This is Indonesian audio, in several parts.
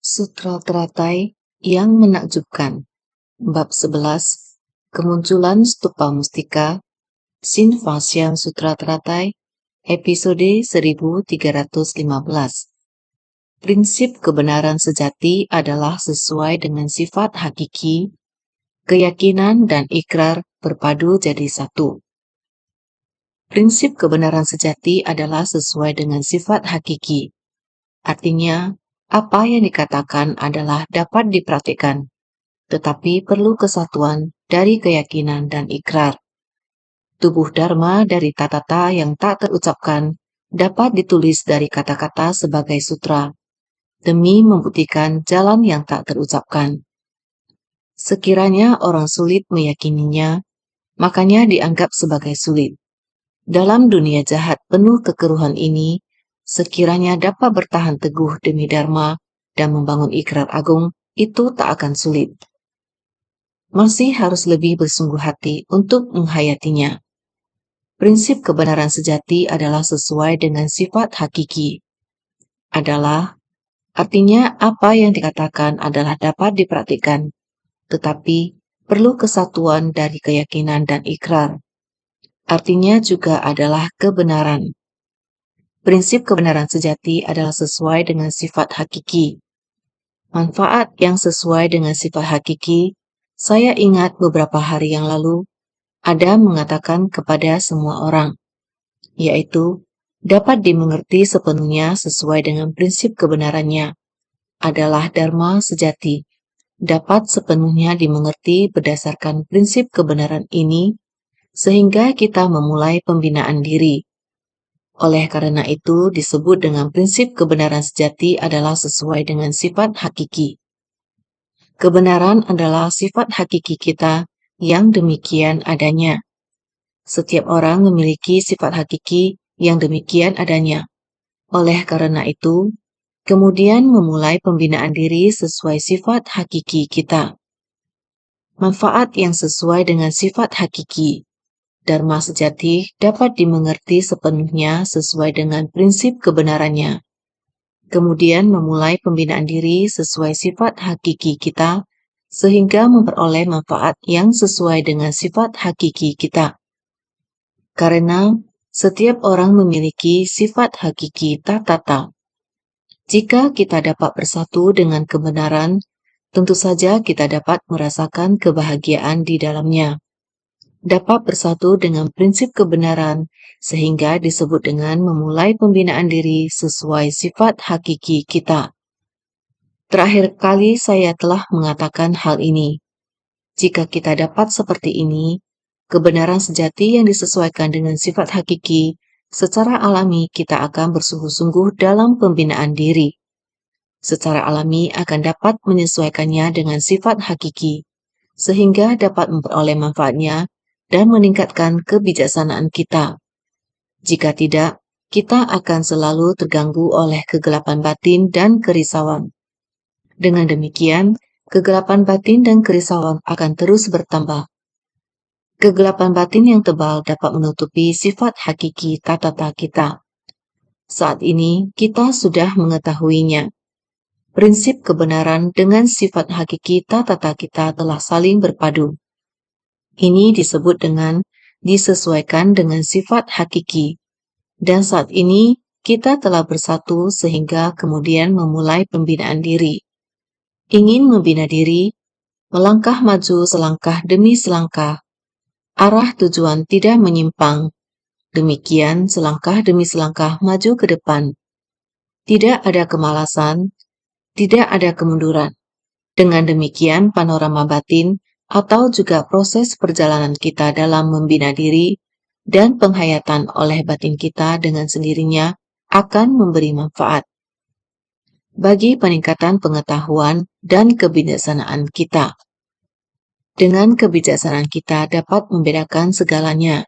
Sutra teratai yang menakjubkan. Bab 11. Kemunculan Stupa Mustika. Sinvasyam Sutra Teratai. Episode 1315. Prinsip kebenaran sejati adalah sesuai dengan sifat hakiki. Keyakinan dan ikrar berpadu jadi satu. Prinsip kebenaran sejati adalah sesuai dengan sifat hakiki. Artinya, apa yang dikatakan adalah dapat dipraktikkan, tetapi perlu kesatuan dari keyakinan dan ikrar. Tubuh Dharma dari tatata yang tak terucapkan dapat ditulis dari kata-kata sebagai sutra, demi membuktikan jalan yang tak terucapkan. Sekiranya orang sulit meyakininya, makanya dianggap sebagai sulit. Dalam dunia jahat penuh kekeruhan ini, sekiranya dapat bertahan teguh demi Dharma dan membangun ikrar agung, itu tak akan sulit. Masih harus lebih bersungguh hati untuk menghayatinya. Prinsip kebenaran sejati adalah sesuai dengan sifat hakiki. Artinya apa yang dikatakan adalah dapat dipraktikkan, tetapi perlu kesatuan dari keyakinan dan ikrar. Artinya juga adalah kebenaran. Prinsip kebenaran sejati adalah sesuai dengan sifat hakiki. Manfaat yang sesuai dengan sifat hakiki, saya ingat beberapa hari yang lalu, ada mengatakan kepada semua orang, yaitu dapat dimengerti sepenuhnya sesuai dengan prinsip kebenarannya, adalah Dharma sejati, dapat sepenuhnya dimengerti berdasarkan prinsip kebenaran ini, sehingga kita memulai pembinaan diri. Oleh karena itu disebut dengan prinsip kebenaran sejati adalah sesuai dengan sifat hakiki. Kebenaran adalah sifat hakiki kita yang demikian adanya. Setiap orang memiliki sifat hakiki yang demikian adanya. Oleh karena itu, kemudian memulai pembinaan diri sesuai sifat hakiki kita. Manfaat yang sesuai dengan sifat hakiki. Dharma sejati dapat dimengerti sepenuhnya sesuai dengan prinsip kebenarannya. Kemudian memulai pembinaan diri sesuai sifat hakiki kita, sehingga memperoleh manfaat yang sesuai dengan sifat hakiki kita. Karena setiap orang memiliki sifat hakiki tatata. Jika kita dapat bersatu dengan kebenaran, tentu saja kita dapat merasakan kebahagiaan di dalamnya. Dapat bersatu dengan prinsip kebenaran, sehingga disebut dengan memulai pembinaan diri sesuai sifat hakiki kita. Terakhir kali saya telah mengatakan hal ini. Jika kita dapat seperti ini, kebenaran sejati yang disesuaikan dengan sifat hakiki, secara alami kita akan bersungguh-sungguh dalam pembinaan diri. Secara alami akan dapat menyesuaikannya dengan sifat hakiki, sehingga dapat memperoleh manfaatnya dan meningkatkan kebijaksanaan kita. Jika tidak, kita akan selalu terganggu oleh kegelapan batin dan kerisauan. Dengan demikian, kegelapan batin dan kerisauan akan terus bertambah. Kegelapan batin yang tebal dapat menutupi sifat hakiki tatata kita. Saat ini, kita sudah mengetahuinya. Prinsip kebenaran dengan sifat hakiki tatata kita telah saling berpadu. Ini disebut dengan disesuaikan dengan sifat hakiki. Dan saat ini kita telah bersatu sehingga kemudian memulai pembinaan diri. Ingin membina diri, melangkah maju selangkah demi selangkah. Arah tujuan tidak menyimpang. Demikian selangkah demi selangkah maju ke depan. Tidak ada kemalasan, tidak ada kemunduran. Dengan demikian panorama batin atau juga proses perjalanan kita dalam membina diri dan penghayatan oleh batin kita dengan sendirinya akan memberi manfaat bagi peningkatan pengetahuan dan kebijaksanaan kita. Dengan kebijaksanaan kita dapat membedakan segalanya.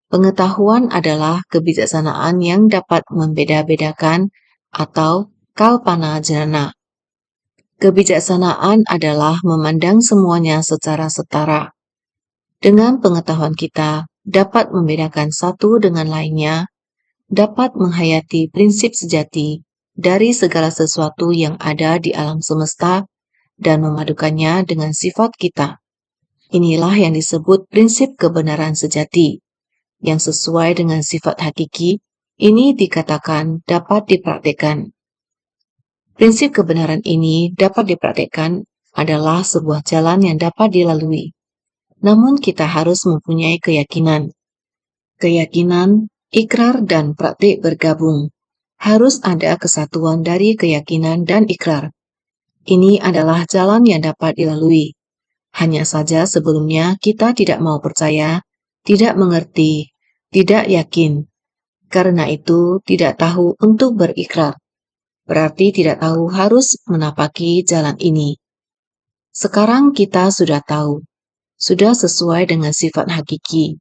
Pengetahuan adalah kebijaksanaan yang dapat membeda-bedakan atau kalpana jnana. Kebijaksanaan adalah memandang semuanya secara setara. Dengan pengetahuan kita dapat membedakan satu dengan lainnya, dapat menghayati prinsip sejati, dari segala sesuatu yang ada di alam semesta dan memadukannya dengan sifat kita. Inilah yang disebut prinsip kebenaran sejati, yang sesuai dengan sifat hakiki. Ini dikatakan dapat dipraktikkan. Prinsip kebenaran ini dapat dipraktikkan adalah sebuah jalan yang dapat dilalui. Namun kita harus mempunyai keyakinan. Keyakinan, ikrar, dan praktik bergabung. Harus ada kesatuan dari keyakinan dan ikrar. Ini adalah jalan yang dapat dilalui. Hanya saja sebelumnya kita tidak mau percaya, tidak mengerti, tidak yakin. Karena itu tidak tahu untuk berikrar. Berarti tidak tahu harus menapaki jalan ini. Sekarang kita sudah tahu, sudah sesuai dengan sifat hakiki.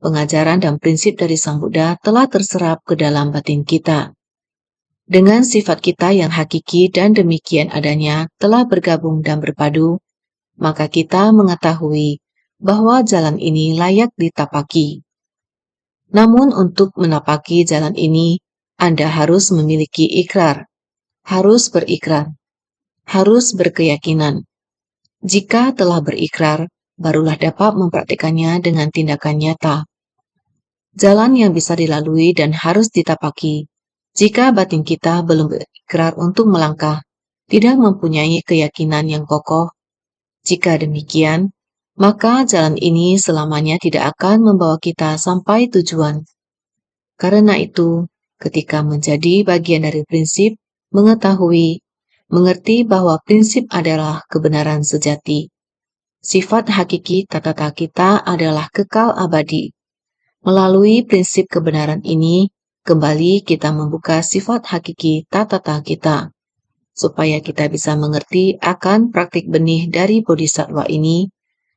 Pengajaran dan prinsip dari Sang Buddha telah terserap ke dalam batin kita. Dengan sifat kita yang hakiki dan demikian adanya telah bergabung dan berpadu, maka kita mengetahui bahwa jalan ini layak ditapaki. Namun untuk menapaki jalan ini, Anda harus memiliki ikrar, harus berikrar, harus berkeyakinan. Jika telah berikrar, barulah dapat mempraktikannya dengan tindakan nyata. Jalan yang bisa dilalui dan harus ditapaki. Jika batin kita belum berikrar untuk melangkah, tidak mempunyai keyakinan yang kokoh, jika demikian, maka jalan ini selamanya tidak akan membawa kita sampai tujuan. Karena itu, ketika menjadi bagian dari prinsip, mengetahui, mengerti bahwa prinsip adalah kebenaran sejati. Sifat hakiki tatata kita adalah kekal abadi. Melalui prinsip kebenaran ini, kembali kita membuka sifat hakiki tatata kita, supaya kita bisa mengerti akan praktik benih dari bodhisattva ini,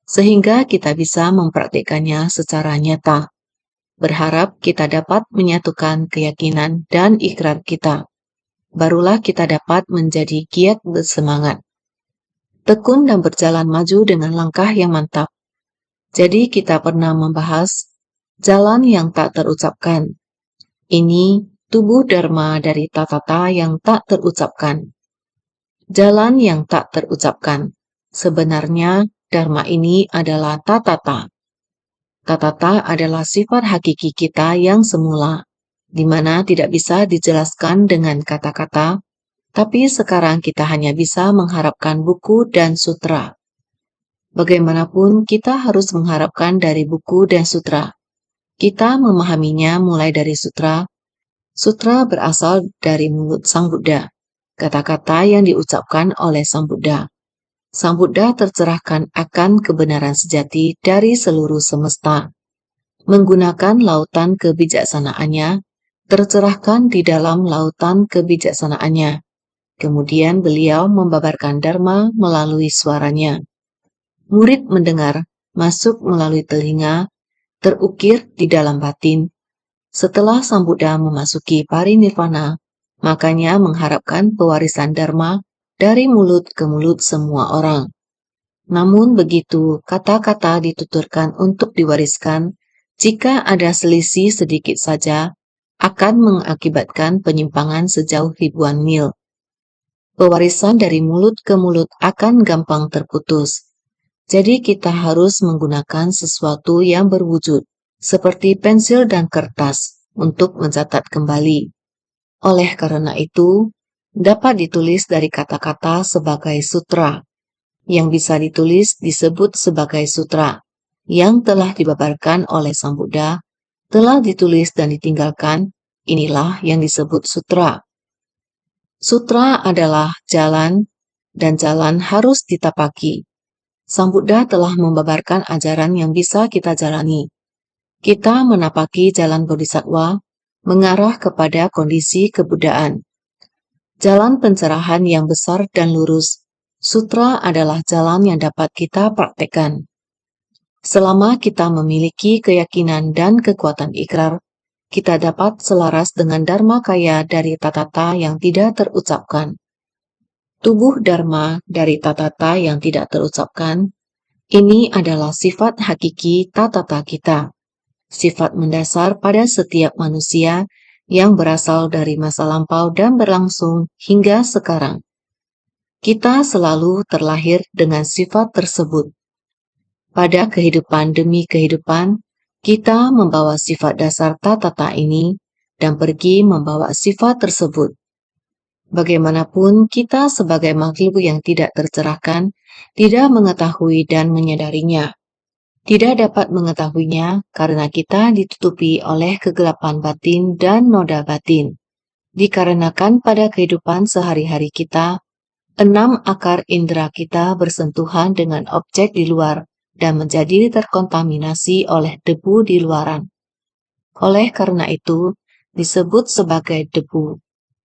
sehingga kita bisa mempraktikkannya secara nyata. Berharap kita dapat menyatukan keyakinan dan ikrar kita. Barulah kita dapat menjadi giat bersemangat, tekun dan berjalan maju dengan langkah yang mantap. Jadi kita pernah membahas jalan yang tak terucapkan. Ini tubuh dharma dari tatata yang tak terucapkan. Jalan yang tak terucapkan. Sebenarnya dharma ini adalah tatata. Tatata adalah sifat hakiki kita yang semula, di mana tidak bisa dijelaskan dengan kata-kata, tapi sekarang kita hanya bisa mengharapkan buku dan sutra. Bagaimanapun kita harus mengharapkan dari buku dan sutra. Kita memahaminya mulai dari sutra. Sutra berasal dari mulut Sang Buddha, kata-kata yang diucapkan oleh Sang Buddha. Sang Buddha tercerahkan akan kebenaran sejati dari seluruh semesta. Menggunakan lautan kebijaksanaannya, tercerahkan di dalam lautan kebijaksanaannya. Kemudian beliau membabarkan dharma melalui suaranya. Murid mendengar, masuk melalui telinga, terukir di dalam batin. Setelah Sang Buddha memasuki parinirvana, makanya mengharapkan pewarisan dharma dari mulut ke mulut semua orang. Namun begitu kata-kata dituturkan untuk diwariskan, jika ada selisih sedikit saja, akan mengakibatkan penyimpangan sejauh ribuan mil. Pewarisan dari mulut ke mulut akan gampang terputus. Jadi kita harus menggunakan sesuatu yang berwujud, seperti pensil dan kertas, untuk mencatat kembali. Oleh karena itu, dapat ditulis dari kata-kata sebagai sutra. Yang bisa ditulis disebut sebagai sutra. Yang telah dibabarkan oleh Sang Buddha, telah ditulis dan ditinggalkan, inilah yang disebut sutra. Sutra adalah jalan, dan jalan harus ditapaki. Sang Buddha telah membabarkan ajaran yang bisa kita jalani. Kita menapaki jalan bodhisattva, mengarah kepada kondisi kebuddhaan. Jalan pencerahan yang besar dan lurus, sutra adalah jalan yang dapat kita praktekkan. Selama kita memiliki keyakinan dan kekuatan ikrar, kita dapat selaras dengan dharma kaya dari tatata yang tidak terucapkan. Tubuh dharma dari tatata yang tidak terucapkan, ini adalah sifat hakiki tatata kita. Sifat mendasar pada setiap manusia yang berasal dari masa lampau dan berlangsung hingga sekarang. Kita selalu terlahir dengan sifat tersebut. Pada kehidupan demi kehidupan, kita membawa sifat dasar tatata ini dan pergi membawa sifat tersebut. Bagaimanapun, kita sebagai makhluk yang tidak tercerahkan, tidak mengetahui dan menyadarinya. Tidak dapat mengetahuinya karena kita ditutupi oleh kegelapan batin dan noda batin. Dikarenakan pada kehidupan sehari-hari kita, 6 akar indera kita bersentuhan dengan objek di luar dan menjadi terkontaminasi oleh debu di luaran. Oleh karena itu, disebut sebagai debu.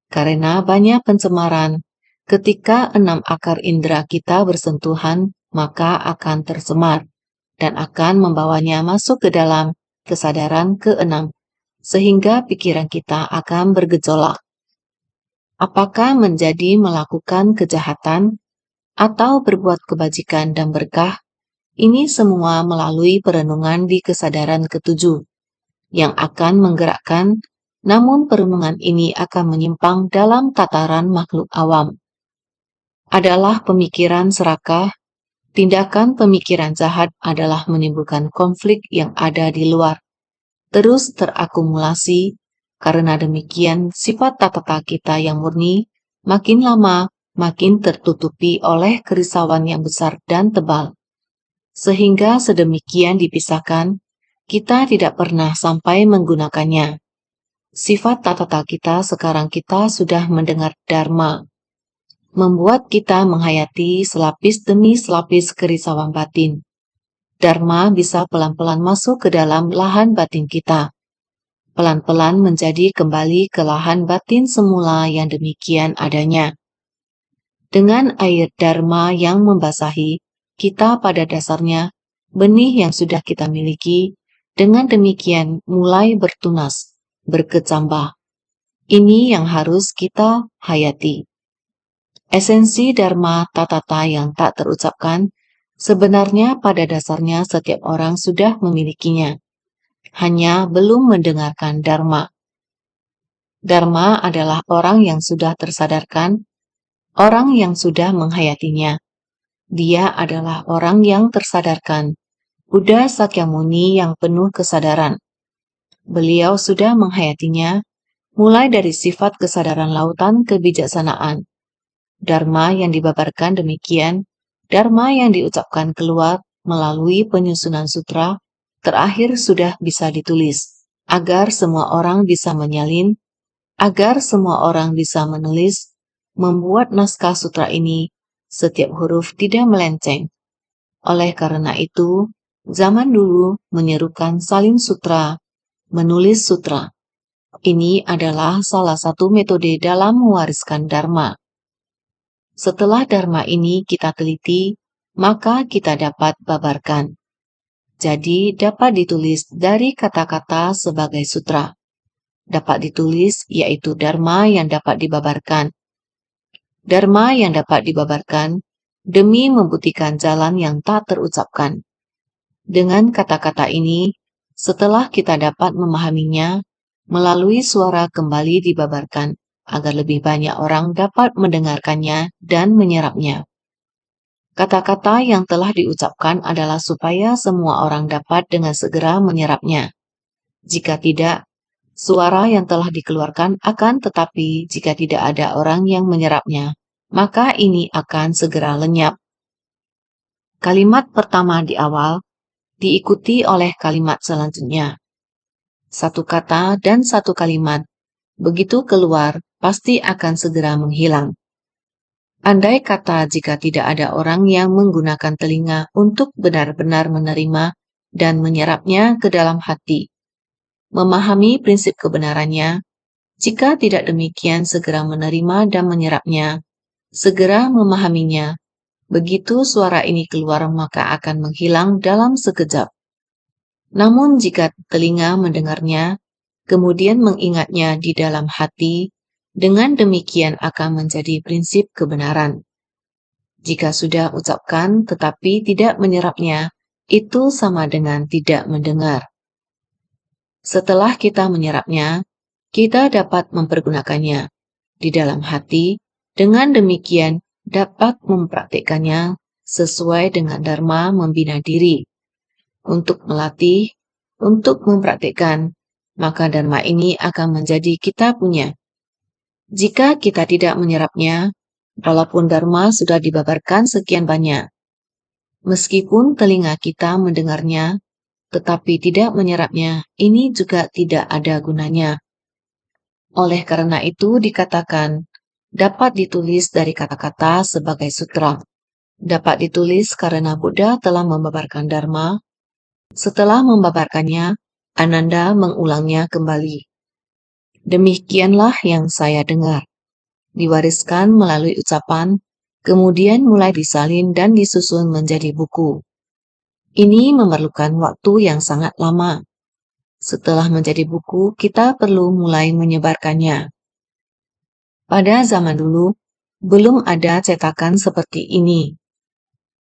Karena banyak pencemaran, ketika 6 akar indera kita bersentuhan, maka akan tercemar dan akan membawanya masuk ke dalam kesadaran ke-6, sehingga pikiran kita akan bergejolak. Apakah menjadi melakukan kejahatan atau berbuat kebajikan dan berkah? Ini semua melalui perenungan di kesadaran ke-7 yang akan menggerakkan. Namun perenungan ini akan menyimpang dalam tataran makhluk awam. Adalah pemikiran serakah, tindakan pemikiran jahat adalah menimbulkan konflik yang ada di luar, terus terakumulasi. Karena demikian sifat tatata kita yang murni makin lama makin tertutupi oleh kerisauan yang besar dan tebal. Sehingga sedemikian dipisahkan, kita tidak pernah sampai menggunakannya. Sifat tatata kita sekarang kita sudah mendengar Dharma, membuat kita menghayati selapis demi selapis kerisauan batin. Dharma bisa pelan-pelan masuk ke dalam lahan batin kita, pelan-pelan menjadi kembali ke lahan batin semula yang demikian adanya. Dengan air Dharma yang membasahi, kita pada dasarnya, benih yang sudah kita miliki, dengan demikian mulai bertunas, berkecambah. Ini yang harus kita hayati. Esensi Dharma Tatata yang tak terucapkan, sebenarnya pada dasarnya setiap orang sudah memilikinya, hanya belum mendengarkan Dharma. Dharma adalah orang yang sudah tersadarkan, orang yang sudah menghayatinya. Dia adalah orang yang tersadarkan, Buddha Sakyamuni yang penuh kesadaran. Beliau sudah menghayatinya, mulai dari sifat kesadaran lautan kebijaksanaan. Dharma yang dibabarkan demikian, Dharma yang diucapkan keluar melalui penyusunan sutra, terakhir sudah bisa ditulis, agar semua orang bisa menyalin, agar semua orang bisa menulis, membuat naskah sutra ini, setiap huruf tidak melenceng. Oleh karena itu, zaman dulu menyerukan salin sutra, menulis sutra. Ini adalah salah satu metode dalam mewariskan Dharma. Setelah Dharma ini kita teliti, maka kita dapat babarkan. Jadi dapat ditulis dari kata-kata sebagai sutra. Dapat ditulis yaitu Dharma yang dapat dibabarkan. Dharma yang dapat dibabarkan demi membuktikan jalan yang tak terucapkan. Dengan kata-kata ini, setelah kita dapat memahaminya, melalui suara kembali dibabarkan, agar lebih banyak orang dapat mendengarkannya dan menyerapnya. Kata-kata yang telah diucapkan adalah supaya semua orang dapat dengan segera menyerapnya. Jika tidak, suara yang telah dikeluarkan akan tetapi jika tidak ada orang yang menyerapnya, maka ini akan segera lenyap. Kalimat pertama di awal diikuti oleh kalimat selanjutnya. Satu kata dan satu kalimat, begitu keluar, pasti akan segera menghilang. Andai kata jika tidak ada orang yang menggunakan telinga untuk benar-benar menerima dan menyerapnya ke dalam hati, memahami prinsip kebenarannya, jika tidak demikian segera menerima dan menyerapnya, segera memahaminya, begitu suara ini keluar maka akan menghilang dalam sekejap. Namun jika telinga mendengarnya, kemudian mengingatnya di dalam hati, dengan demikian akan menjadi prinsip kebenaran. Jika sudah ucapkan tetapi tidak menyerapnya, itu sama dengan tidak mendengar. Setelah kita menyerapnya, kita dapat mempergunakannya di dalam hati, dengan demikian dapat mempraktikkannya sesuai dengan dharma membina diri. Untuk melatih, untuk mempraktikkan, maka dharma ini akan menjadi kita punya. Jika kita tidak menyerapnya, walaupun dharma sudah dibabarkan sekian banyak, meskipun telinga kita mendengarnya, tetapi tidak menyerapnya, ini juga tidak ada gunanya. Oleh karena itu dikatakan, dapat ditulis dari kata-kata sebagai sutra. Dapat ditulis karena Buddha telah membabarkan dharma. Setelah membabarkannya, Ananda mengulangnya kembali. Demikianlah yang saya dengar. Diwariskan melalui ucapan, kemudian mulai disalin dan disusun menjadi buku. Ini memerlukan waktu yang sangat lama. Setelah menjadi buku, kita perlu mulai menyebarkannya. Pada zaman dulu, belum ada cetakan seperti ini.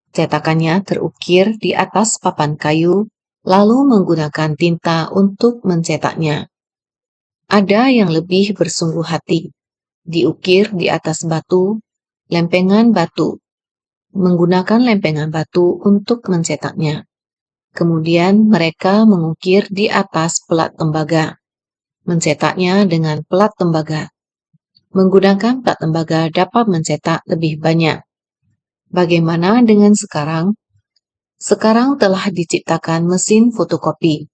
Cetakannya terukir di atas papan kayu, lalu menggunakan tinta untuk mencetaknya. Ada yang lebih bersungguh hati, diukir di atas batu, lempengan batu, menggunakan lempengan batu untuk mencetaknya. Kemudian mereka mengukir di atas pelat tembaga, mencetaknya dengan pelat tembaga. Menggunakan pelat tembaga dapat mencetak lebih banyak. Bagaimana dengan sekarang? Sekarang telah diciptakan mesin fotokopi.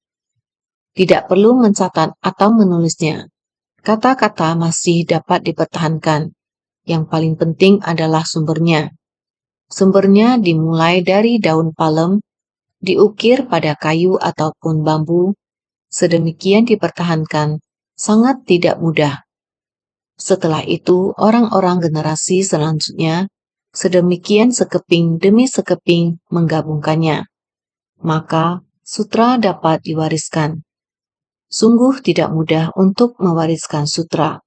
Tidak perlu mencatat atau menulisnya. Kata-kata masih dapat dipertahankan. Yang paling penting adalah sumbernya. Sumbernya dimulai dari daun palem, diukir pada kayu ataupun bambu, sedemikian dipertahankan, sangat tidak mudah. Setelah itu, orang-orang generasi selanjutnya sedemikian sekeping demi sekeping menggabungkannya. Maka, sutra dapat diwariskan. Sungguh tidak mudah untuk mewariskan sutra.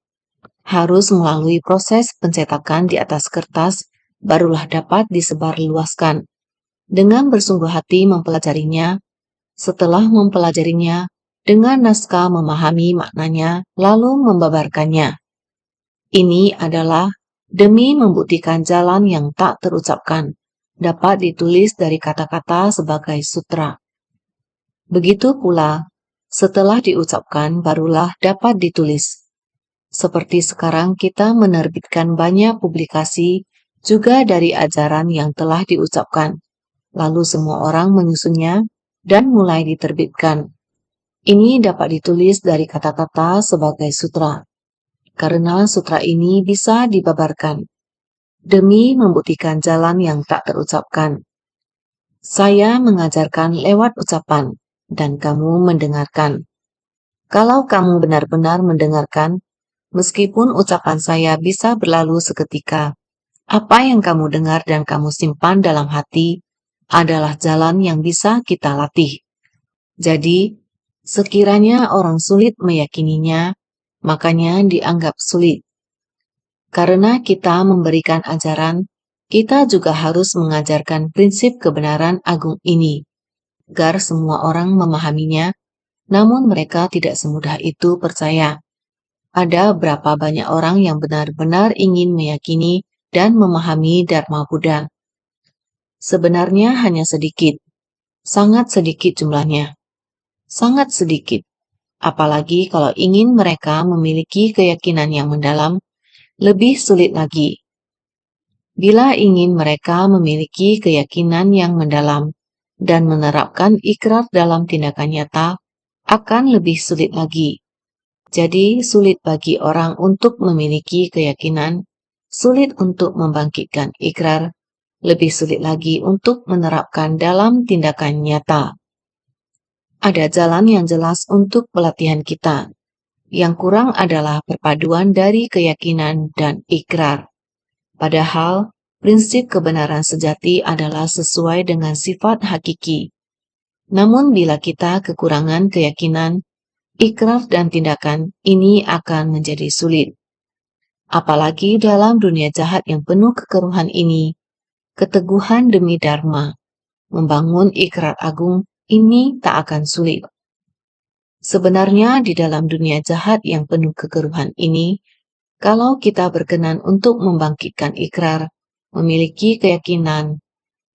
Harus melalui proses pencetakan di atas kertas, barulah dapat disebarluaskan. Dengan bersungguh hati mempelajarinya, setelah mempelajarinya, dengan naskah memahami maknanya, lalu membabarkannya. Ini adalah demi membuktikan jalan yang tak terucapkan, dapat ditulis dari kata-kata sebagai sutra. Begitu pula, setelah diucapkan barulah dapat ditulis. Seperti sekarang kita menerbitkan banyak publikasi juga dari ajaran yang telah diucapkan. Lalu semua orang menyusunnya dan mulai diterbitkan. Ini dapat ditulis dari kata-kata sebagai sutra. Karena sutra ini bisa dibabarkan demi membuktikan jalan yang tak terucapkan. Saya mengajarkan lewat ucapan dan kamu mendengarkan. Kalau kamu benar-benar mendengarkan, meskipun ucapan saya bisa berlalu seketika, apa yang kamu dengar dan kamu simpan dalam hati adalah jalan yang bisa kita latih. Jadi, sekiranya orang sulit meyakininya, makanya dianggap sulit. Karena kita memberikan ajaran, kita juga harus mengajarkan prinsip kebenaran agung ini, agar semua orang memahaminya, namun mereka tidak semudah itu percaya. Ada berapa banyak orang yang benar-benar ingin meyakini dan memahami Dharma Buddha? Sebenarnya hanya sedikit, sangat sedikit jumlahnya. Sangat sedikit. Apalagi kalau ingin mereka memiliki keyakinan yang mendalam, lebih sulit lagi. Bila ingin mereka memiliki keyakinan yang mendalam dan menerapkan ikrar dalam tindakan nyata, akan lebih sulit lagi. Jadi, sulit bagi orang untuk memiliki keyakinan, sulit untuk membangkitkan ikrar, lebih sulit lagi untuk menerapkan dalam tindakan nyata. Ada jalan yang jelas untuk pelatihan kita. Yang kurang adalah perpaduan dari keyakinan dan ikrar. Padahal, prinsip kebenaran sejati adalah sesuai dengan sifat hakiki. Namun bila kita kekurangan keyakinan, ikrar dan tindakan ini akan menjadi sulit. Apalagi dalam dunia jahat yang penuh kekeruhan ini, keteguhan demi Dharma, membangun ikrar agung ini tak akan sulit. Sebenarnya di dalam dunia jahat yang penuh kekeruhan ini, kalau kita berkenan untuk membangkitkan ikrar, memiliki keyakinan,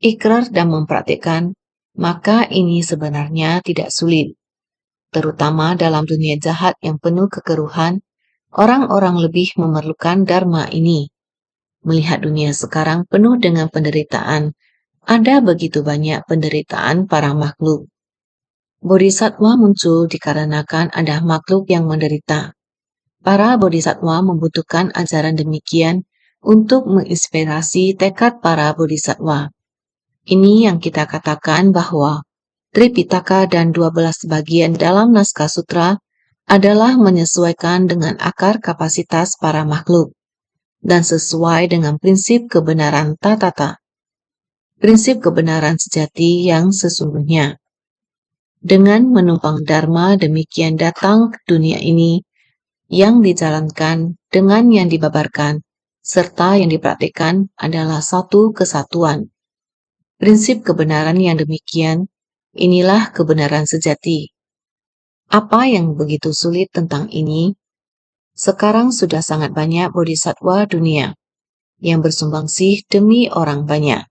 ikrar dan mempraktikkan, maka ini sebenarnya tidak sulit. Terutama dalam dunia jahat yang penuh kekeruhan, orang-orang lebih memerlukan dharma ini. Melihat dunia sekarang penuh dengan penderitaan, ada begitu banyak penderitaan para makhluk. Bodhisattva muncul dikarenakan ada makhluk yang menderita. Para bodhisattva membutuhkan ajaran demikian untuk menginspirasi tekad para bodhisattva. Ini yang kita katakan bahwa Tripitaka dan 12 bagian dalam naskah sutra adalah menyesuaikan dengan akar kapasitas para makhluk dan sesuai dengan prinsip kebenaran tatata, prinsip kebenaran sejati yang sesungguhnya. Dengan menumpang dharma demikian datang ke dunia ini, yang dijalankan dengan yang dibabarkan, serta yang dipraktikkan adalah satu kesatuan. Prinsip kebenaran yang demikian, inilah kebenaran sejati. Apa yang begitu sulit tentang ini? Sekarang sudah sangat banyak bodhisattva dunia yang bersumbangsi demi orang banyak,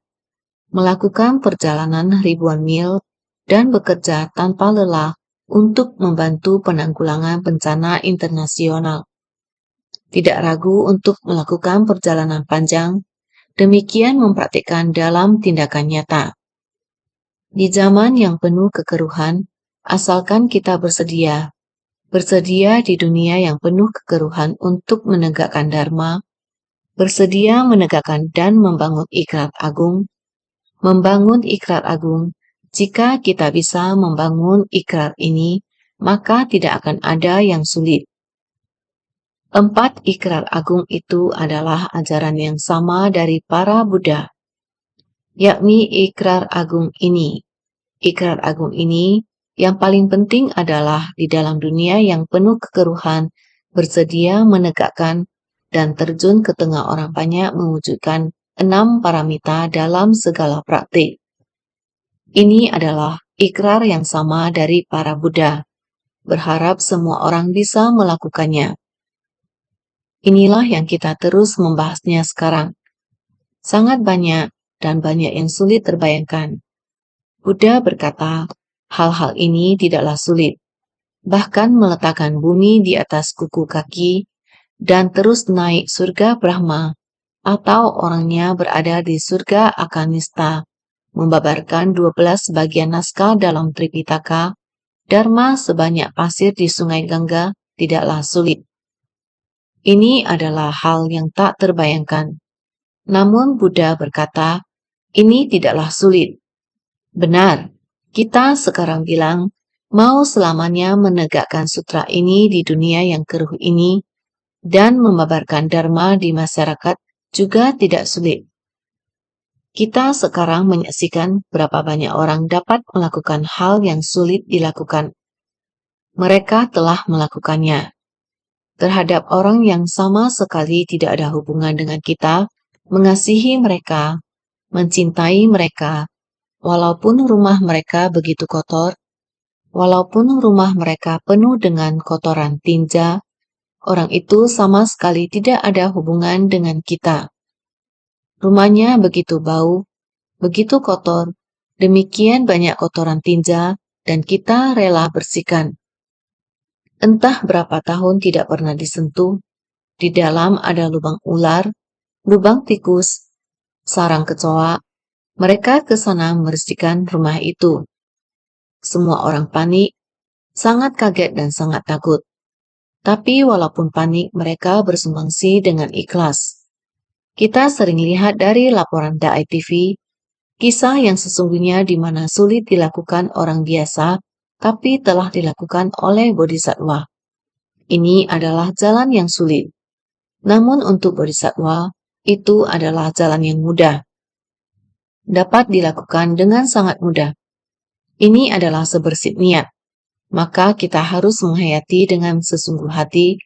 melakukan perjalanan ribuan mil dan bekerja tanpa lelah untuk membantu penanggulangan bencana internasional. Tidak ragu untuk melakukan perjalanan panjang, demikian mempraktikkan dalam tindakan nyata. Di zaman yang penuh kekeruhan, asalkan kita bersedia di dunia yang penuh kekeruhan untuk menegakkan dharma, bersedia menegakkan dan membangun ikrar agung, jika kita bisa membangun ikrar ini, maka tidak akan ada yang sulit. 4 ikrar agung itu adalah ajaran yang sama dari para Buddha, yakni ikrar agung ini. Ikrar agung ini yang paling penting adalah di dalam dunia yang penuh kekeruhan, bersedia menegakkan dan terjun ke tengah orang banyak mewujudkan 6 paramita dalam segala praktik. Ini adalah ikrar yang sama dari para Buddha, berharap semua orang bisa melakukannya. Inilah yang kita terus membahasnya sekarang. Sangat banyak dan banyak yang sulit terbayangkan. Buddha berkata, hal-hal ini tidaklah sulit, bahkan meletakkan bumi di atas kuku kaki dan terus naik surga Brahma, atau orangnya berada di surga Akanista, membabarkan 12 bagian naskah dalam Tripitaka, Dharma sebanyak pasir di sungai Gangga tidaklah sulit. Ini adalah hal yang tak terbayangkan. Namun Buddha berkata, ini tidaklah sulit. Benar, kita sekarang bilang, mau selamanya menegakkan sutra ini di dunia yang keruh ini dan membabarkan dharma di masyarakat juga tidak sulit. Kita sekarang menyaksikan berapa banyak orang dapat melakukan hal yang sulit dilakukan. Mereka telah melakukannya. Terhadap orang yang sama sekali tidak ada hubungan dengan kita, mengasihi mereka, mencintai mereka, walaupun rumah mereka begitu kotor, walaupun rumah mereka penuh dengan kotoran tinja, orang itu sama sekali tidak ada hubungan dengan kita. Rumahnya begitu bau, begitu kotor, demikian banyak kotoran tinja, dan kita rela bersihkan. Entah berapa tahun tidak pernah disentuh, di dalam ada lubang ular, lubang tikus, sarang kecoa. Mereka ke sana membersihkan rumah itu. Semua orang panik, sangat kaget dan sangat takut. Tapi walaupun panik, mereka bersumbangsi dengan ikhlas. Kita sering lihat dari laporan Dai TV, kisah yang sesungguhnya di mana sulit dilakukan orang biasa, tapi telah dilakukan oleh bodhisattva. Ini adalah jalan yang sulit. Namun untuk bodhisattva, itu adalah jalan yang mudah. Dapat dilakukan dengan sangat mudah. Ini adalah sebersih niat. Maka kita harus menghayati dengan sesungguh hati,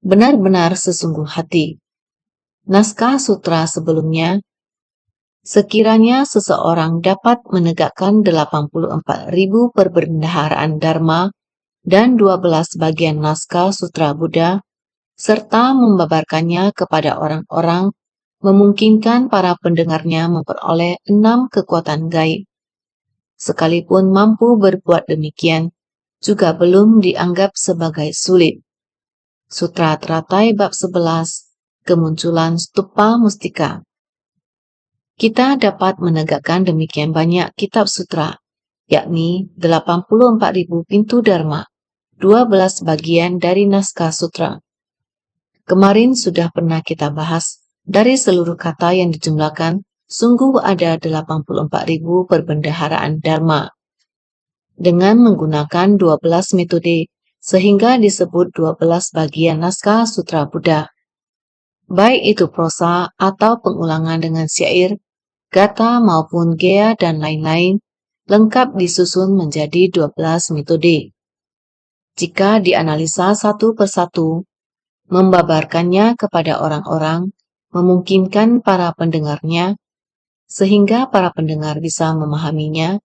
benar-benar sesungguh hati. Naskah sutra sebelumnya, sekiranya seseorang dapat menegakkan 84.000 perbendaharaan dharma, dan 12 bagian naskah sutra Buddha, serta membabarkannya kepada orang-orang, memungkinkan para pendengarnya memperoleh 6 kekuatan gaib. Sekalipun mampu berbuat demikian, juga belum dianggap sebagai sulit. Sutra Teratai bab 11, Kemunculan Stupa Mustika. Kita dapat menegakkan demikian banyak kitab sutra, yakni 84.000 pintu Dharma, 12 bagian dari naskah sutra. Kemarin sudah pernah kita bahas, dari seluruh kata yang dijumlahkan, sungguh ada 84.000 perbendaharaan Dharma. Dengan menggunakan 12 metode, sehingga disebut 12 bagian naskah sutra Buddha. Baik itu prosa atau pengulangan dengan syair, gata maupun gea dan lain-lain, lengkap disusun menjadi 12 metode. Jika dianalisa satu persatu, membabarkannya kepada orang-orang, memungkinkan para pendengarnya, sehingga para pendengar bisa memahaminya,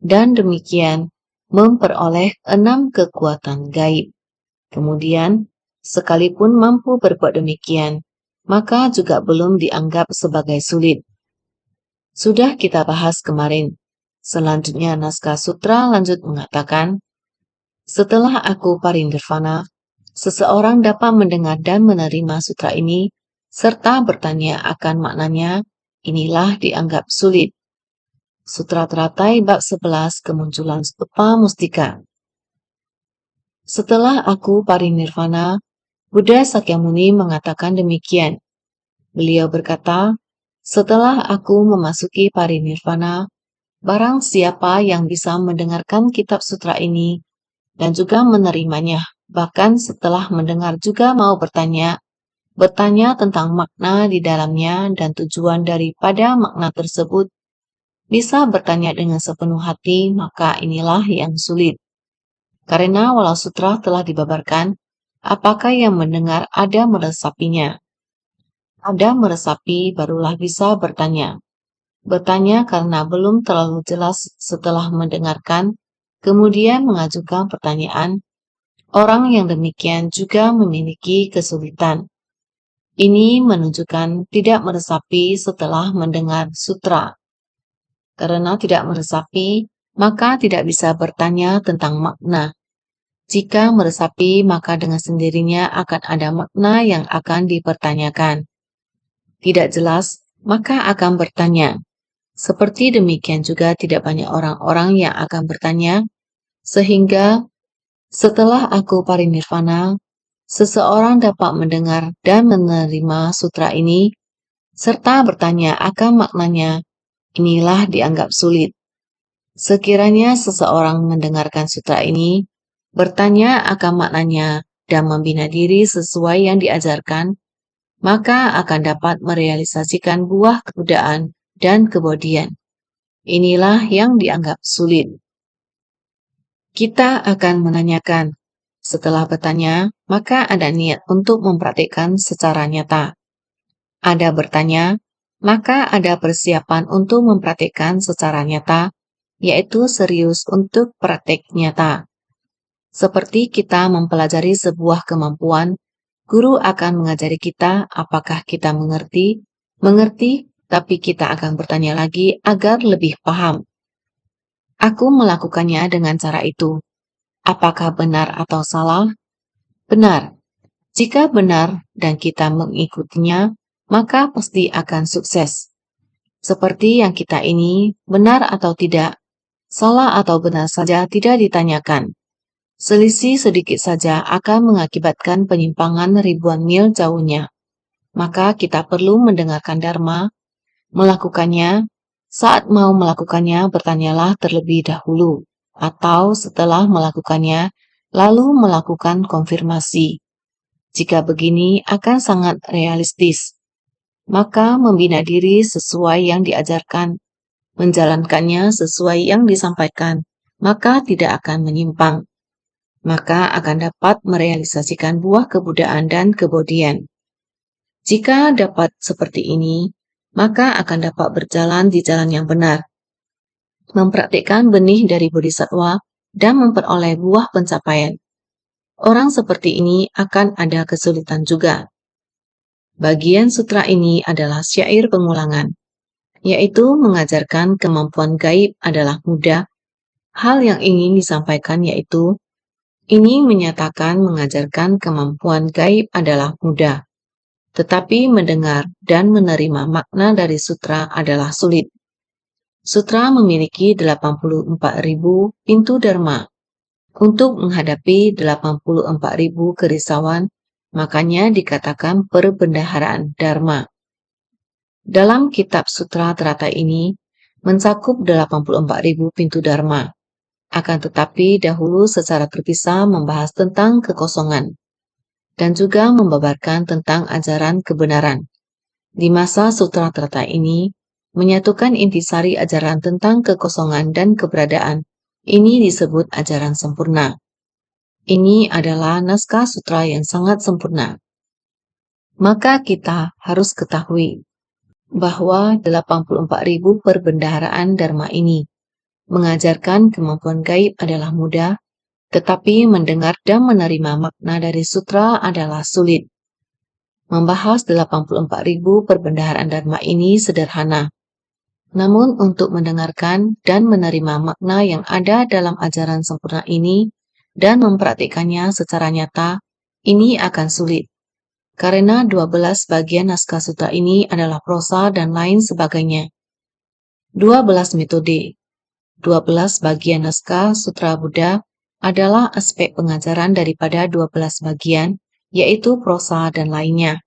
dan demikian memperoleh 6 kekuatan gaib. Kemudian, sekalipun mampu berbuat demikian, maka juga belum dianggap sebagai sulit. Sudah kita bahas kemarin. Selanjutnya naskah sutra lanjut mengatakan, setelah aku parinirvana, seseorang dapat mendengar dan menerima sutra ini, serta bertanya akan maknanya, inilah dianggap sulit. Sutra Teratai bab 11, Kemunculan Stupa Mustika. Setelah aku parinirvana, Buddha Sakyamuni mengatakan demikian. Beliau berkata, setelah aku memasuki parinirvana, barang siapa yang bisa mendengarkan kitab sutra ini dan juga menerimanya, bahkan setelah mendengar juga mau bertanya tentang makna di dalamnya dan tujuan daripada makna tersebut, bisa bertanya dengan sepenuh hati, maka inilah yang sulit. Karena walau sutra telah dibabarkan, apakah yang mendengar ada meresapinya? Ada meresapi barulah bisa bertanya. Bertanya karena belum terlalu jelas setelah mendengarkan, kemudian mengajukan pertanyaan. Orang yang demikian juga memiliki kesulitan. Ini menunjukkan tidak meresapi setelah mendengar sutra. Karena tidak meresapi, maka tidak bisa bertanya tentang makna. Jika meresapi, maka dengan sendirinya akan ada makna yang akan dipertanyakan. Tidak jelas, maka akan bertanya. Seperti demikian juga tidak banyak orang-orang yang akan bertanya, sehingga setelah aku parinirvana, seseorang dapat mendengar dan menerima sutra ini, serta bertanya akan maknanya, inilah dianggap sulit. Sekiranya seseorang mendengarkan sutra ini, bertanya akan maknanya, dan membina diri sesuai yang diajarkan, maka akan dapat merealisasikan buah kebudayaan dan kebodian. Inilah yang dianggap sulit. Kita akan menanyakan. Setelah bertanya, maka ada niat untuk mempraktikkan secara nyata. Ada bertanya, maka ada persiapan untuk mempraktikkan secara nyata, yaitu serius untuk praktik nyata. Seperti kita mempelajari sebuah kemampuan, guru akan mengajari kita apakah kita mengerti, tapi kita akan bertanya lagi agar lebih paham. Aku melakukannya dengan cara itu. Apakah benar atau salah? Benar. Jika benar dan kita mengikutinya, maka pasti akan sukses. Seperti yang kita ini, benar atau tidak, salah atau benar saja tidak ditanyakan. Selisih sedikit saja akan mengakibatkan penyimpangan ribuan mil jauhnya. Maka kita perlu mendengarkan Dharma, melakukannya. Saat mau melakukannya, bertanyalah terlebih dahulu, atau setelah melakukannya, lalu melakukan konfirmasi. Jika begini akan sangat realistis. Maka membina diri sesuai yang diajarkan, menjalankannya sesuai yang disampaikan, maka tidak akan menyimpang. Maka akan dapat merealisasikan buah kebudayaan dan kebodian. Jika dapat seperti ini, maka akan dapat berjalan di jalan yang benar, mempraktikkan benih dari bodhisattva dan memperoleh buah pencapaian. orang seperti ini akan ada kesulitan juga. Bagian sutra ini adalah syair pengulangan, yaitu mengajarkan kemampuan gaib adalah mudah. Hal yang ingin disampaikan yaitu, ini menyatakan mengajarkan kemampuan gaib adalah mudah, tetapi mendengar dan menerima makna dari sutra adalah sulit. Sutra memiliki 84.000 pintu dharma. Untuk menghadapi 84.000 kerisauan, makanya dikatakan perbendaharaan dharma. Dalam kitab Sutra Teratai ini, mencakup 84.000 pintu dharma. Akan tetapi dahulu secara terpisah membahas tentang kekosongan, dan juga membabarkan tentang ajaran kebenaran. Di masa Sutra Teratai ini, menyatukan intisari ajaran tentang kekosongan dan keberadaan. Ini disebut ajaran sempurna. Ini adalah naskah sutra yang sangat sempurna. Maka kita harus ketahui bahwa 84.000 perbendaharaan dharma ini mengajarkan kemampuan gaib adalah mudah, tetapi mendengar dan menerima makna dari sutra adalah sulit. Membahas 84.000 perbendaharaan dharma ini sederhana. Namun untuk mendengarkan dan menerima makna yang ada dalam ajaran sempurna ini dan mempraktikkannya secara nyata, ini akan sulit. Karena 12 bagian naskah sutra ini adalah prosa dan lain sebagainya. 12 metode, 12 bagian naskah sutra Buddha adalah aspek pengajaran daripada 12 bagian, yaitu prosa dan lainnya.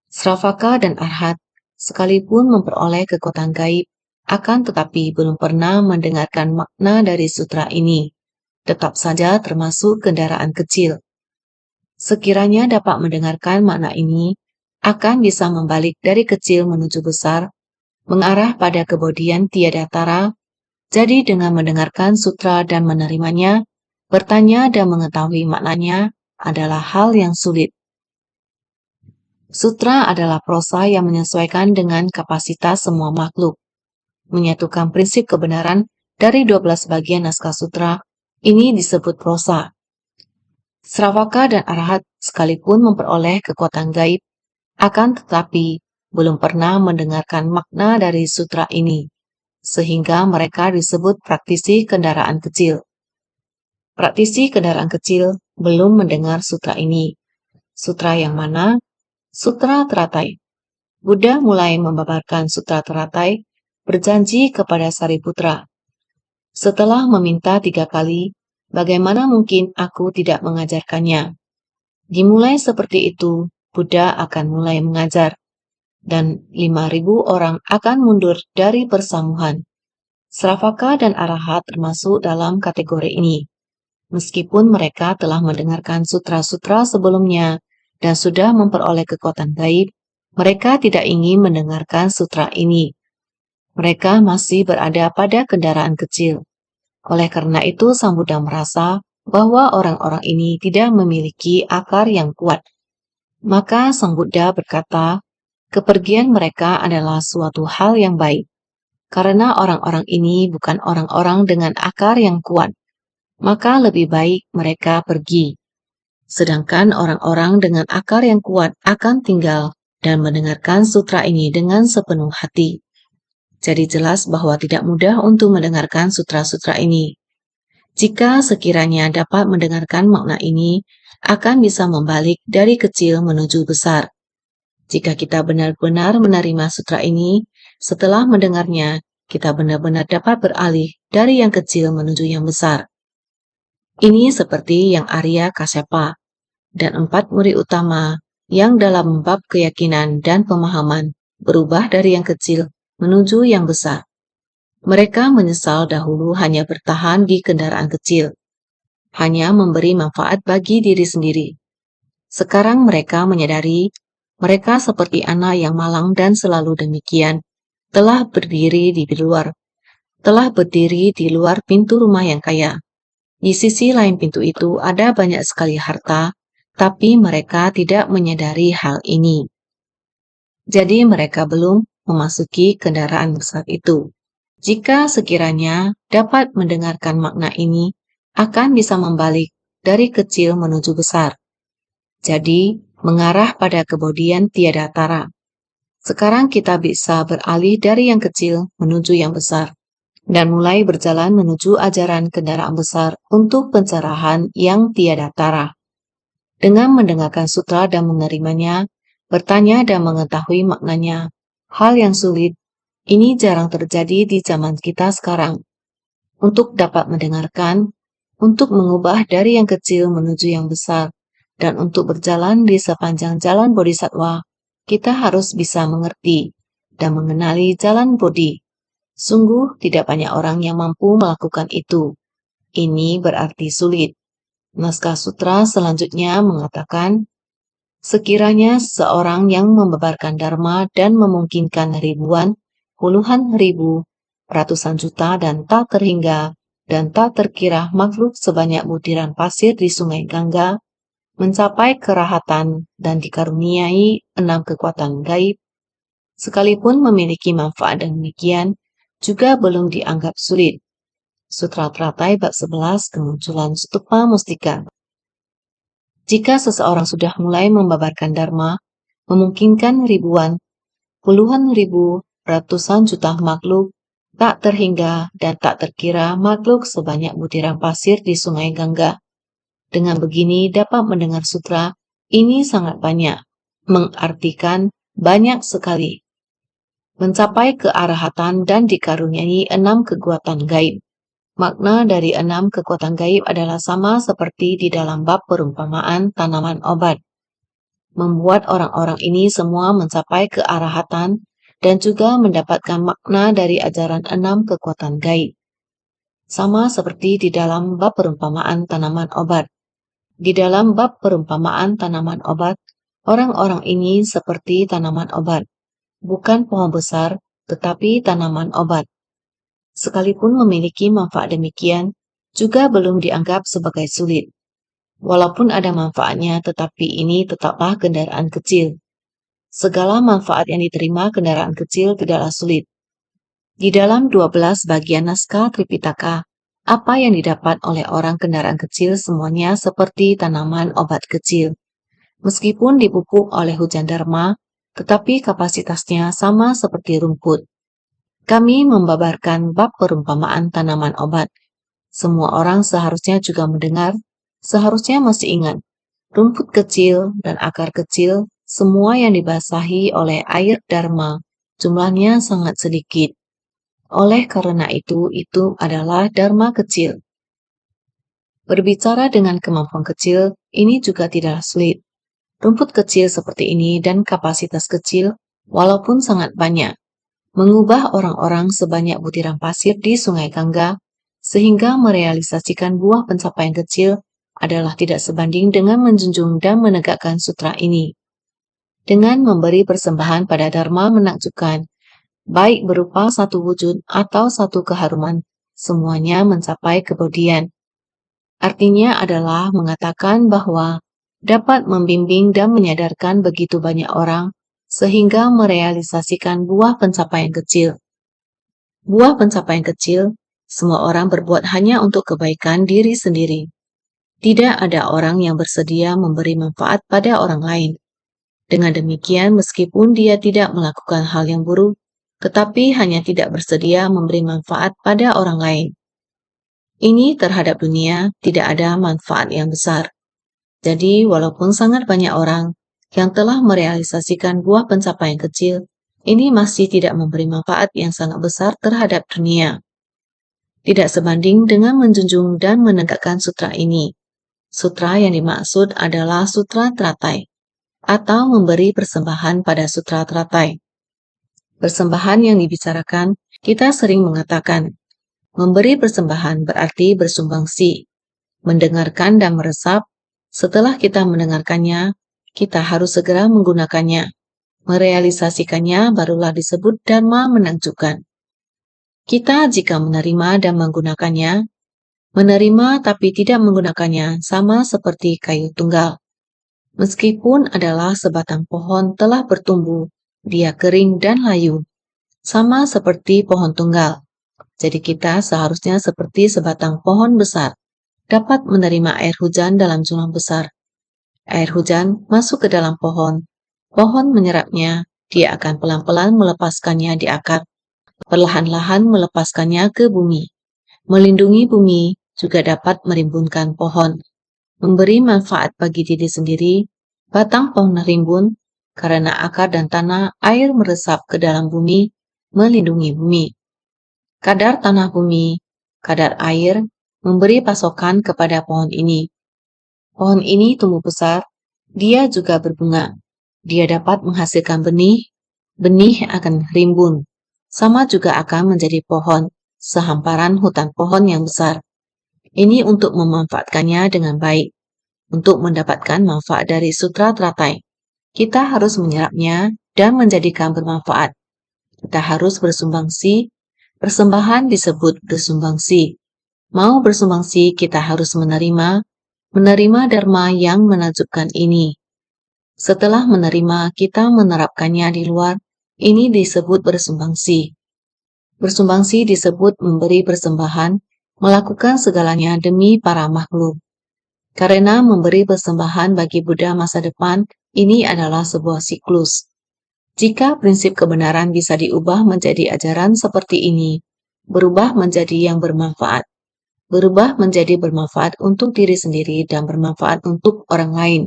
Sravaka dan Arhat sekalipun memperoleh kekuatan gaib, akan tetapi belum pernah mendengarkan makna dari sutra ini, tetap saja termasuk kendaraan kecil. Sekiranya dapat mendengarkan makna ini, akan bisa membalik dari kecil menuju besar, mengarah pada kebodian tiada tara. Jadi dengan mendengarkan sutra dan menerimanya, bertanya dan mengetahui maknanya adalah hal yang sulit. Sutra adalah prosa yang menyesuaikan dengan kapasitas semua makhluk. Menyatukan prinsip kebenaran dari 12 bagian naskah sutra, ini disebut prosa. Sravaka dan Arhat sekalipun memperoleh kekuatan gaib, akan tetapi belum pernah mendengarkan makna dari sutra ini, sehingga mereka disebut praktisi kendaraan kecil. Praktisi kendaraan kecil belum mendengar sutra ini. Sutra yang mana? Sutra Teratai. Buddha mulai membabarkan Sutra Teratai, berjanji kepada Sariputra. Setelah meminta 3 kali, bagaimana mungkin aku tidak mengajarkannya? Dimulai seperti itu, Buddha akan mulai mengajar, dan 5.000 orang akan mundur dari persamuhan. Sravaka dan Arahat termasuk dalam kategori ini. Meskipun mereka telah mendengarkan sutra-sutra sebelumnya dan sudah memperoleh kekuatan gaib, mereka tidak ingin mendengarkan sutra ini. Mereka masih berada pada kendaraan kecil. Oleh karena itu, Sang Buddha merasa bahwa orang-orang ini tidak memiliki akar yang kuat. Maka Sang Buddha berkata, kepergian mereka adalah suatu hal yang baik, karena orang-orang ini bukan orang-orang dengan akar yang kuat. Maka lebih baik mereka pergi. Sedangkan orang-orang dengan akar yang kuat akan tinggal dan mendengarkan sutra ini dengan sepenuh hati. Jadi jelas bahwa tidak mudah untuk mendengarkan sutra-sutra ini. Jika sekiranya dapat mendengarkan makna ini, akan bisa membalik dari kecil menuju besar. Jika kita benar-benar menerima sutra ini, setelah mendengarnya, kita benar-benar dapat beralih dari yang kecil menuju yang besar. Ini seperti yang Arya Kasyapa dan 4 murid utama yang dalam bab keyakinan dan pemahaman berubah dari yang kecil menuju yang besar. Mereka menyesal dahulu hanya bertahan di kendaraan kecil, hanya memberi manfaat bagi diri sendiri. Sekarang mereka menyadari mereka seperti anak yang malang dan selalu demikian, telah berdiri di luar pintu rumah yang kaya. Di sisi lain pintu itu ada banyak sekali harta, tapi mereka tidak menyadari hal ini. Jadi mereka belum memasuki kendaraan besar itu. Jika sekiranya dapat mendengarkan makna ini, akan bisa membalik dari kecil menuju besar. Jadi, mengarah pada kebodian tiada tara. Sekarang kita bisa beralih dari yang kecil menuju yang besar, dan mulai berjalan menuju ajaran kendaraan besar untuk pencerahan yang tiada tara. Dengan mendengarkan sutra dan menerimanya, bertanya dan mengetahui maknanya, hal yang sulit, ini jarang terjadi di zaman kita sekarang. Untuk dapat mendengarkan, untuk mengubah dari yang kecil menuju yang besar, dan untuk berjalan di sepanjang jalan Bodhisattva, kita harus bisa mengerti dan mengenali jalan Bodhi. Sungguh tidak banyak orang yang mampu melakukan itu. Ini berarti sulit. Naskah sutra selanjutnya mengatakan, sekiranya seorang yang membabarkan dharma dan memungkinkan ribuan, puluhan ribu, ratusan juta dan tak terhingga dan tak terkira makhluk sebanyak butiran pasir di sungai Gangga, mencapai kerahatan dan dikaruniai 6 kekuatan gaib, sekalipun memiliki manfaat demikian, juga belum dianggap sulit. Sutra Teratai bab 11 Kemunculan Stupa Mustika. Jika seseorang sudah mulai membabarkan dharma, memungkinkan ribuan, puluhan ribu, ratusan juta makhluk, tak terhingga dan tak terkira makhluk sebanyak butiran pasir di sungai Gangga. Dengan begini dapat mendengar sutra, ini sangat banyak, mengartikan banyak sekali. Mencapai kearahatan dan dikaruniai 6 kekuatan gaib. Makna dari 6 kekuatan gaib adalah sama seperti di dalam bab perumpamaan tanaman obat. Membuat orang-orang ini semua mencapai kearahatan dan juga mendapatkan makna dari ajaran 6 kekuatan gaib. Sama seperti di dalam bab perumpamaan tanaman obat. Di dalam bab perumpamaan tanaman obat, orang-orang ini seperti tanaman obat, bukan pohon besar, tetapi tanaman obat. Sekalipun memiliki manfaat demikian, juga belum dianggap sebagai sulit. Walaupun ada manfaatnya, tetapi ini tetaplah kendaraan kecil. Segala manfaat yang diterima kendaraan kecil tidaklah sulit. Di dalam 12 bagian naskah Tripitaka, apa yang didapat oleh orang kendaraan kecil semuanya seperti tanaman obat kecil. Meskipun dipupuk oleh hujan dharma, tetapi kapasitasnya sama seperti rumput. Kami membabarkan bab perumpamaan tanaman obat. Semua orang seharusnya juga mendengar, seharusnya masih ingat. Rumput kecil dan akar kecil, semua yang dibasahi oleh air dharma, jumlahnya sangat sedikit. Oleh karena itu adalah dharma kecil. Berbicara dengan kemampuan kecil, ini juga tidaklah sulit. Rumput kecil seperti ini dan kapasitas kecil, walaupun sangat banyak, mengubah orang-orang sebanyak butiran pasir di sungai Gangga, sehingga merealisasikan buah pencapaian kecil adalah tidak sebanding dengan menjunjung dan menegakkan sutra ini. Dengan memberi persembahan pada dharma menakjubkan, baik berupa satu wujud atau satu keharuman, semuanya mencapai kebodian. Artinya adalah mengatakan bahwa dapat membimbing dan menyadarkan begitu banyak orang sehingga merealisasikan buah pencapaian kecil. Buah pencapaian kecil, semua orang berbuat hanya untuk kebaikan diri sendiri. Tidak ada orang yang bersedia memberi manfaat pada orang lain. Dengan demikian, meskipun dia tidak melakukan hal yang buruk, tetapi hanya tidak bersedia memberi manfaat pada orang lain. Ini terhadap dunia tidak ada manfaat yang besar. Jadi, walaupun sangat banyak orang yang telah merealisasikan buah pencapaian kecil, ini masih tidak memberi manfaat yang sangat besar terhadap dunia. Tidak sebanding dengan menjunjung dan menegakkan sutra ini. Sutra yang dimaksud adalah Sutra Teratai, atau memberi persembahan pada Sutra Teratai. Persembahan yang dibicarakan, kita sering mengatakan, memberi persembahan berarti bersumbangsi, mendengarkan dan meresap. Setelah kita mendengarkannya, kita harus segera menggunakannya. Merealisasikannya barulah disebut dharma menakjubkan. Kita jika menerima dan menggunakannya, menerima tapi tidak menggunakannya sama seperti kayu tunggal. Meskipun adalah sebatang pohon telah bertumbuh, dia kering dan layu, sama seperti pohon tunggal. Jadi kita seharusnya seperti sebatang pohon besar, dapat menerima air hujan dalam jumlah besar. Air hujan masuk ke dalam pohon. Pohon menyerapnya, dia akan pelan-pelan melepaskannya di akar, perlahan-lahan melepaskannya ke bumi. Melindungi bumi juga dapat merimbunkan pohon, memberi manfaat bagi diri sendiri. Batang pohon rimbun karena akar dan tanah air meresap ke dalam bumi, melindungi bumi. Kadar tanah bumi, kadar air, memberi pasokan kepada pohon ini. Pohon ini tumbuh besar, dia juga berbunga. Dia dapat menghasilkan benih, benih akan rimbun. Sama juga akan menjadi pohon, sehamparan hutan pohon yang besar. Ini untuk memanfaatkannya dengan baik. Untuk mendapatkan manfaat dari sutra teratai, kita harus menyerapnya dan menjadikan bermanfaat. Kita harus bersumbangsi. Persembahan disebut bersumbangsi. Mau bersumbangsi, kita harus menerima dharma yang menakjubkan ini. Setelah menerima, kita menerapkannya di luar. Ini disebut bersumbangsi. Bersumbangsi disebut memberi persembahan, melakukan segalanya demi para makhluk. Karena memberi persembahan bagi Buddha masa depan, ini adalah sebuah siklus. Jika prinsip kebenaran bisa diubah menjadi ajaran seperti ini, berubah menjadi yang bermanfaat. Berubah menjadi bermanfaat untuk diri sendiri dan bermanfaat untuk orang lain.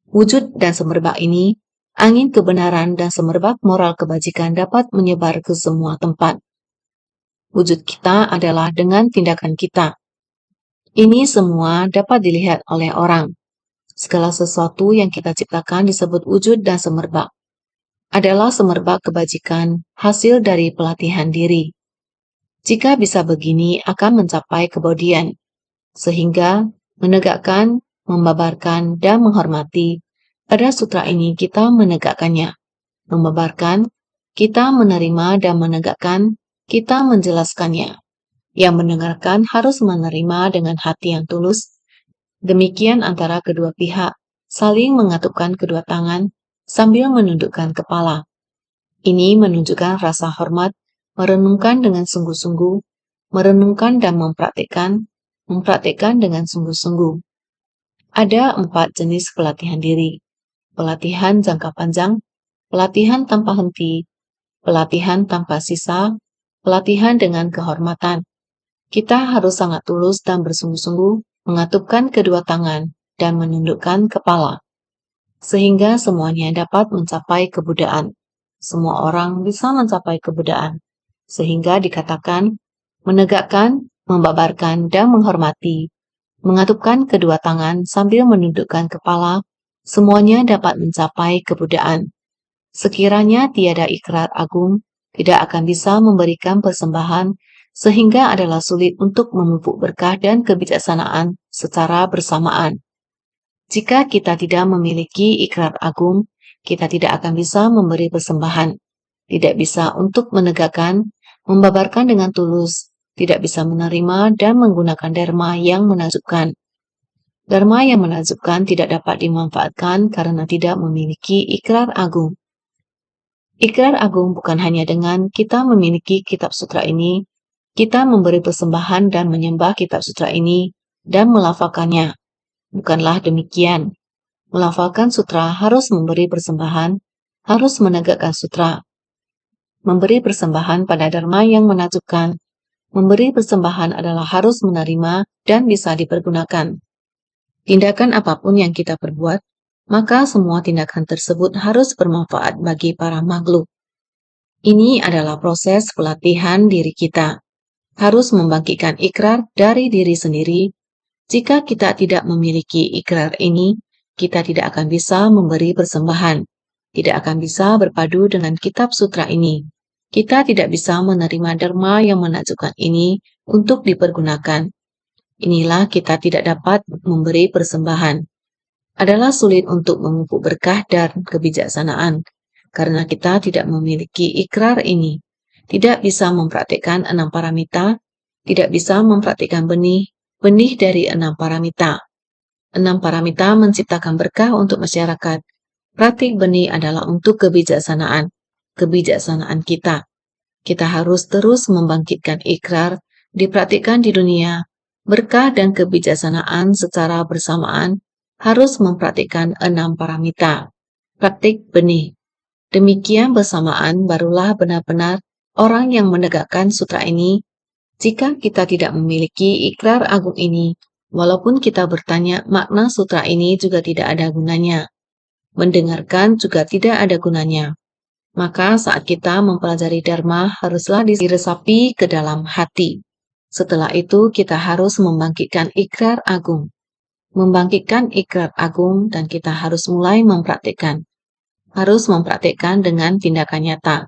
Wujud dan semerbak ini, angin kebenaran dan semerbak moral kebajikan dapat menyebar ke semua tempat. Wujud kita adalah dengan tindakan kita. Ini semua dapat dilihat oleh orang. Segala sesuatu yang kita ciptakan disebut wujud dan semerbak. Adalah semerbak kebajikan hasil dari pelatihan diri. Jika bisa begini akan mencapai kebodian, sehingga menegakkan, membabarkan, dan menghormati. Pada sutra ini kita menegakkannya, membabarkan, kita menerima dan menegakkan, kita menjelaskannya. Yang mendengarkan harus menerima dengan hati yang tulus. Demikian antara kedua pihak, saling mengatupkan kedua tangan sambil menundukkan kepala. Ini menunjukkan rasa hormat, merenungkan dengan sungguh-sungguh, merenungkan dan mempraktikkan dengan sungguh-sungguh. Ada 4 jenis pelatihan diri. Pelatihan jangka panjang, pelatihan tanpa henti, pelatihan tanpa sisa, pelatihan dengan kehormatan. Kita harus sangat tulus dan bersungguh-sungguh mengatupkan kedua tangan dan menundukkan kepala, sehingga semuanya dapat mencapai kebudaan. Semua orang bisa mencapai kebudaan, sehingga dikatakan menegakkan, membabarkan, dan menghormati, mengatupkan kedua tangan sambil menundukkan kepala, semuanya dapat mencapai kebudaan. Sekiranya tiada ikrar agung, tidak akan bisa memberikan persembahan, sehingga adalah sulit untuk memupuk berkah dan kebijaksanaan secara bersamaan. Jika kita tidak memiliki ikrar agung, kita tidak akan bisa memberi persembahan, tidak bisa untuk menegakkan, membabarkan dengan tulus, tidak bisa menerima dan menggunakan dharma yang menakjubkan. Dharma yang menakjubkan tidak dapat dimanfaatkan karena tidak memiliki ikrar agung. Ikrar agung bukan hanya dengan kita memiliki kitab sutra ini, kita memberi persembahan dan menyembah kitab sutra ini dan melafalkannya. Bukanlah demikian. Melafalkan sutra harus memberi persembahan, harus menegakkan sutra. Memberi persembahan pada dharma yang menakjubkan. Memberi persembahan adalah harus menerima dan bisa dipergunakan. Tindakan apapun yang kita perbuat, maka semua tindakan tersebut harus bermanfaat bagi para makhluk. Ini adalah proses pelatihan diri kita. Harus membangkitkan ikrar dari diri sendiri. Jika kita tidak memiliki ikrar ini, kita tidak akan bisa memberi persembahan, tidak akan bisa berpadu dengan kitab sutra ini. Kita tidak bisa menerima dharma yang menakjubkan ini untuk dipergunakan. Inilah kita tidak dapat memberi persembahan. Adalah sulit untuk memupuk berkah dan kebijaksanaan, karena kita tidak memiliki ikrar ini. Tidak bisa mempraktikkan 6 paramita, tidak bisa mempraktikkan benih dari 6 paramita. 6 paramita menciptakan berkah untuk masyarakat. Praktik benih adalah untuk kebijaksanaan kita. Kita harus terus membangkitkan ikrar, dipraktikkan di dunia, Berkah dan kebijaksanaan secara bersamaan harus mempraktikkan 6 paramita. Praktik benih. Demikian bersamaan barulah benar-benar orang yang menegakkan sutra ini. Jika kita tidak memiliki ikrar agung ini, walaupun kita bertanya, makna sutra ini juga tidak ada gunanya. Mendengarkan juga tidak ada gunanya. Maka saat kita mempelajari Dharma haruslah diresapi ke dalam hati. Setelah itu kita harus membangkitkan ikrar agung. Membangkitkan ikrar agung dan kita harus mulai mempraktikkan. Harus mempraktikkan dengan tindakan nyata.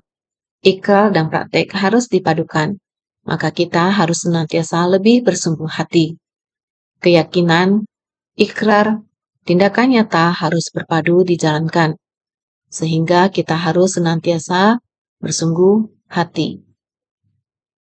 Ikrar dan praktek harus dipadukan. Maka kita harus senantiasa lebih bersungguh hati. Keyakinan, ikrar, tindakan nyata harus berpadu dijalankan. Sehingga kita harus senantiasa bersungguh hati.